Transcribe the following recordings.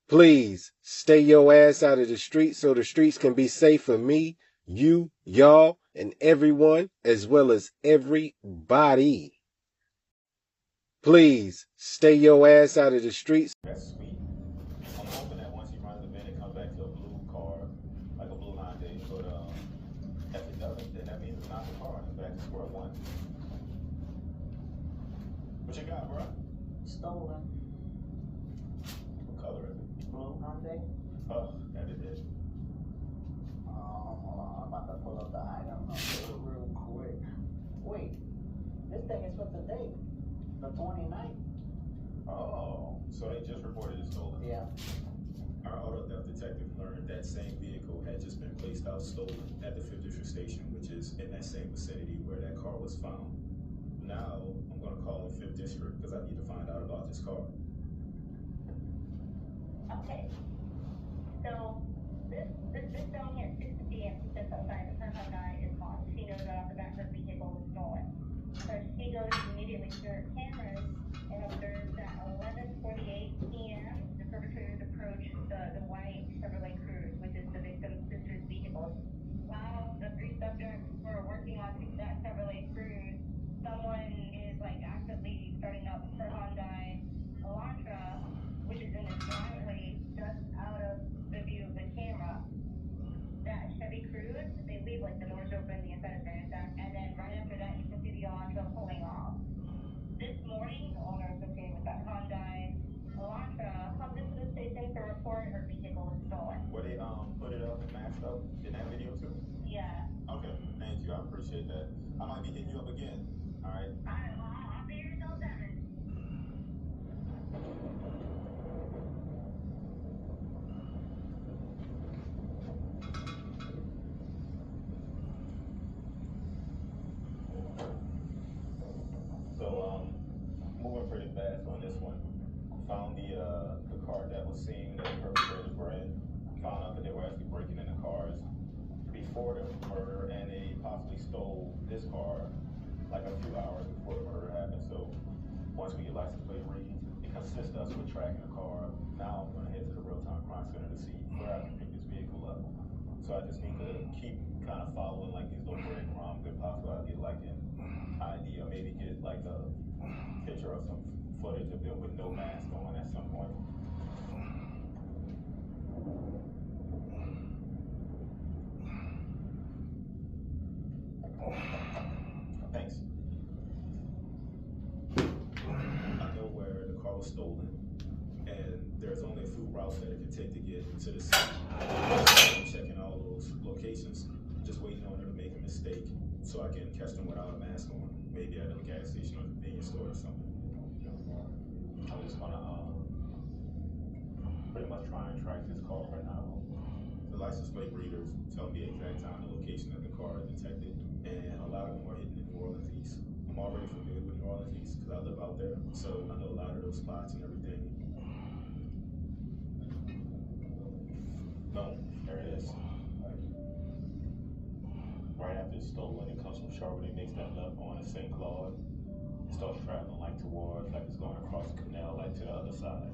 Please stay your ass out of the streets so the streets can be safe for me, you, y'all, and everyone, as well as everybody. Please stay your ass out of the streets. That's sweet. I'm hoping that once he runs the event, it comes back to a blue car, like a blue Hyundai. But if it doesn't, then that means it's not the car and it's back to square one. What you got, bro? Stolen. What color is it? Blue Hyundai. Oh, that is it. Hold on, I'm about to pull up the item number real quick. Wait, this thing is for today, the 29th. Oh, so they just reported it stolen. Yeah. Our auto theft detective learned that same vehicle had just been placed out stolen at the 5th District Station, which is in that same vicinity where that car was found. Now, I'm going to call the 5th District because I need to find out about this car. Okay. So, this down here, 6 p.m., she sits outside, her Hyundai is gone. She knows right off the bat her vehicle was stolen. So she goes immediately to her cameras and observes that 11:48 p.m., the perpetrators approach the white Chevrolet Cruze, which is the victim's sister's vehicle. While the three subjects were working on that Chevrolet Cruze, someone is actively starting up her Hyundai Elantra, which is in the driveway just out of the view of the camera. That Chevy Cruze, they leave the doors open, the inside is very intact, and then right after that you can see the Elantra pulling off. This morning, the owner associated with that Hyundai Elantra comes into the station to report her vehicle was stolen. Where they put it up and matched up in that video too? Yeah. Okay, thank you. I appreciate that. I might be hitting you up again. All right. Alright, well, I'll be here till 7. So moving pretty fast on this one. Found the car that was seen that the perpetrators were in. Found out that they were actually breaking into cars before the murder, and they possibly stole this car a few hours before the murder happened. So once we get license plate reads, it can assist us with tracking the car. Now I'm going to head to the real-time crime center to see where I can pick this vehicle up. So I just need to keep kind of following these little breadcrumbs. If possible, I'll get an idea, maybe get a picture of some footage of them with no mask on at some point. Thanks. I know where the car was stolen, and there's only a few routes that it can take to get to the scene. I'm checking all those locations, just waiting on them to make a mistake so I can catch them without a mask on, maybe at a gas station or a convenience store or something. I'm just gonna pretty much try and track this car right now. The license plate readers tell me the exact time and location that the car is detected, and a lot of them are hitting the New Orleans East. I'm already familiar with New Orleans East because I live out there, so I know a lot of those spots and everything. No, there it is. Right after it's stolen, it comes from Charlotte, it makes that left on to St. Claude. It starts traveling towards, it's going across the canal, to the other side.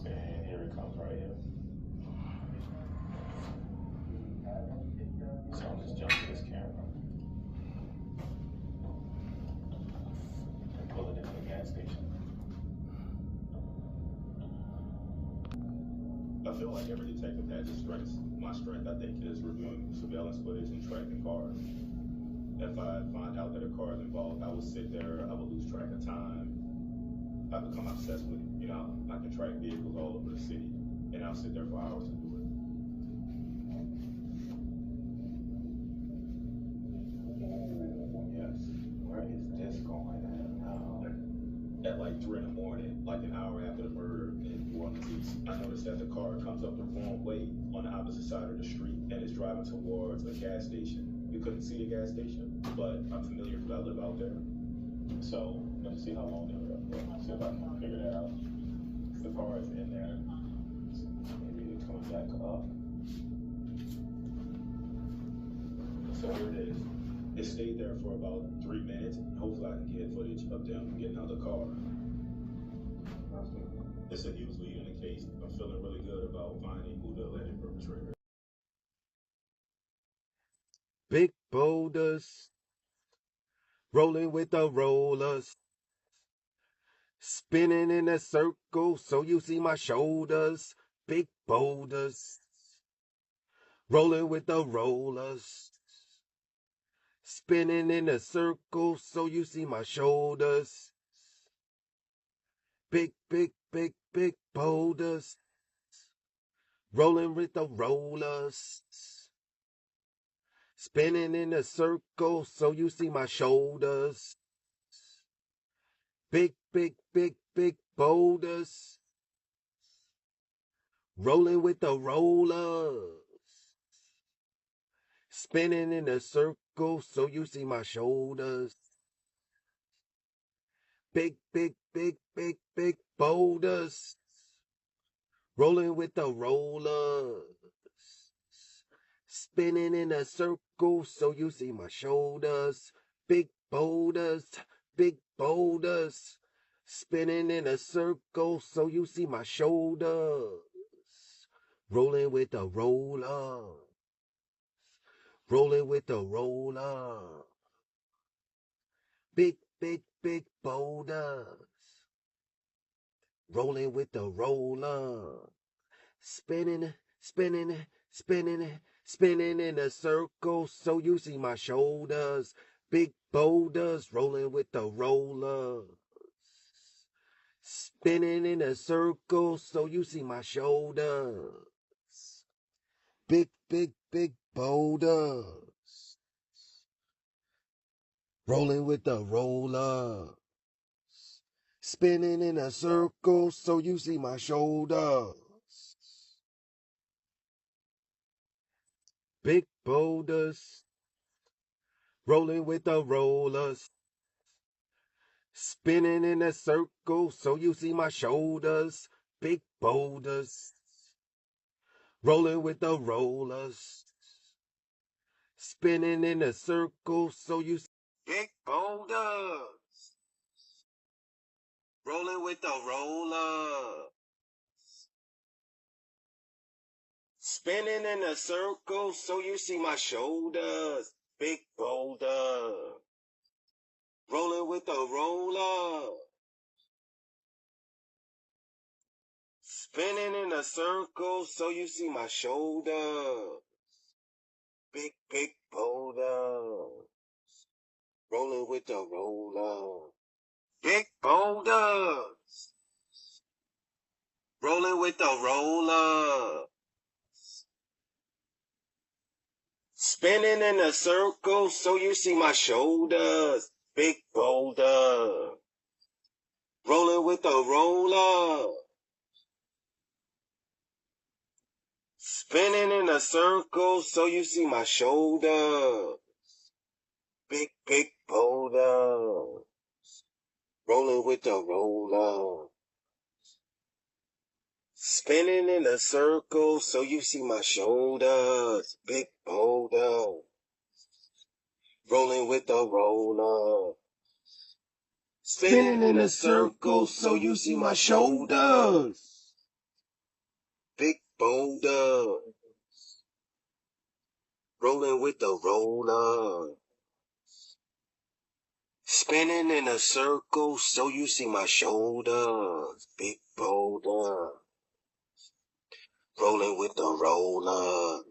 And here it comes right here. So I'll just jump to this camera and pull it into the gas station. I feel like every detective has his strengths. My strength, I think, is reviewing surveillance footage and tracking cars. If I find out that a car is involved, I will sit there, I will lose track of time. I become obsessed with it. I can track vehicles all over the city, and I'll sit there for hours to do it. Yes. Where is this going at now? At 3 in the morning, an hour after the murder in New Orleans East, I noticed that the car comes up the wrong way on the opposite side of the street and is driving towards a gas station. You couldn't see the gas station, but I'm familiar because I live out there. So let's see how long they're up there. See if I can figure that out. The car is in there. Maybe it's coming back up. So here it is. It stayed there for about 3 minutes. Hopefully I can get footage of them getting out of the car. It's a huge lead in the case. I'm feeling really good about finding who the alleged perpetrator is. Big boulders, rolling with the rollers, spinning in a circle so you see my shoulders. Big boulders, rolling with the rollers, spinning in a circle so you see my shoulders. Big, big, big, big boulders, rolling with the rollers, spinning in a circle so you see my shoulders. Big, big, big, big boulders, rolling with the rollers, spinning in a circle so you see my shoulders. Big, big, big, big, big boulders, rolling with the rollers, spinning in a circle so you see my shoulders. Big boulders, spinning in a circle so you see my shoulders. Rolling with the roller, rolling with the roller. Big, big, big boulders, rolling with the roller. Spinning, spinning, spinning, spinning in a circle so you see my shoulders. Big boulders, rolling with the roller. Spinning in a circle so you see my shoulders. Big, big, big boulders, rolling with the roller. Spinning in a circle so you see my shoulders. Big boulders, rolling with the rollers. Spinning in a circle so you see my shoulders. Big boulders, rolling with the rollers. Spinning in a circle so you see big boulders, rolling with the roller. Spinning in a circle so you see my shoulders. Big boulder, rolling with the roller. Spinning in a circle so you see my shoulders. Big, big boulder, rolling with the roller. Big boulders, rolling with the roller. Spinning in a circle so you see my shoulders. Big boulder, rolling with the roller. Spinning in a circle so you see my shoulders. Big, big boulder, rolling with the roller. Spinning in a circle so you see my shoulders. Big boulder, rolling with the roller. Spinning in a circle so you see my shoulders. Big boulder, rolling with the roller. Spinning in a circle so you see my shoulders. Big boulder, rolling with the roller.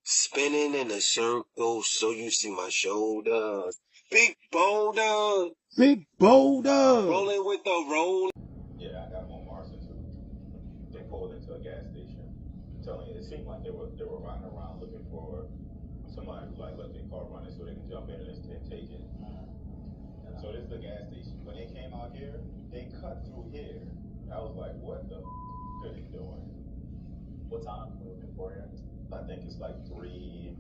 Spinning in a circle so you see my shoulders. Big boulder, rolling with the roller. Yeah, I got more Martian too. They pulled into a gas station. I'm telling you, it seemed like they were riding around looking for somebody who like let their car running so they can jump in and take it. So this is the gas station. When they came out here, they cut through here. I was like, what the are they doing? What time are we looking for here? I think it's like 3 a.m.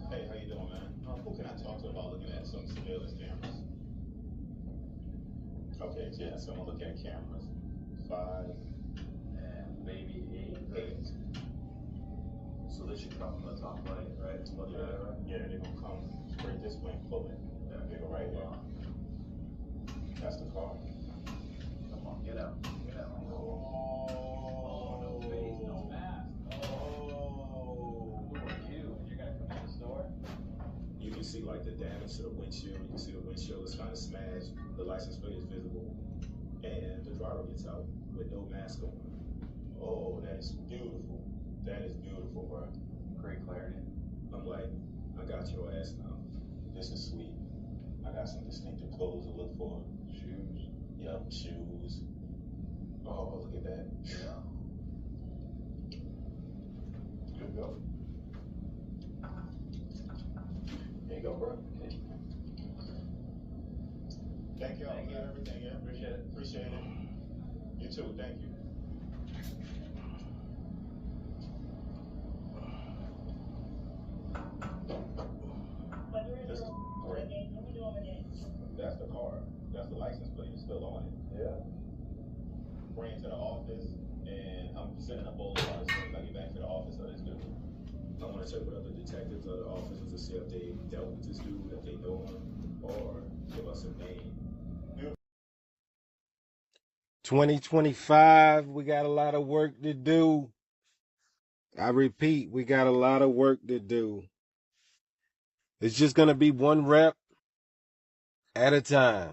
Hey, how you doing, man? Who can I talk to about looking at some surveillance cameras? Okay, yeah, so I'm gonna look at cameras. 5 and maybe 8. So they should come from the top right? Yeah, they're gonna come straight this way and pull in. Yeah, they go right here. That's the car. Come on, get out. Get out. Oh, no face, no mask. Oh. Who are you? You're gonna come in the store? You can see like the damage to the windshield. You can see the windshield is kind of smashed. The license plate is visible. And the driver gets out with no mask on. Oh, that is beautiful. That is beautiful, bro. Great clarity. I'm like, I got your ass now. This is sweet. I got some distinctive clothes to look for. Shoes. Yup, shoes. Oh, look at that. Yeah. Good to go. There you go, bro. Okay. Thank y'all Thank for you. everything, yeah. Appreciate it. Appreciate it. You too, thank you. This is great. That's the car. That's the license plate. It's still on it. Yeah. Bring it to the office, and I'm sending a bullet as soon as I get back to the office of this dude. I want to check with other detectives, other officers to see if they dealt with this dude, if they know him, or give us a name. 2025, we got a lot of work to do. I repeat, we got a lot of work to do. It's just going to be one rep at a time.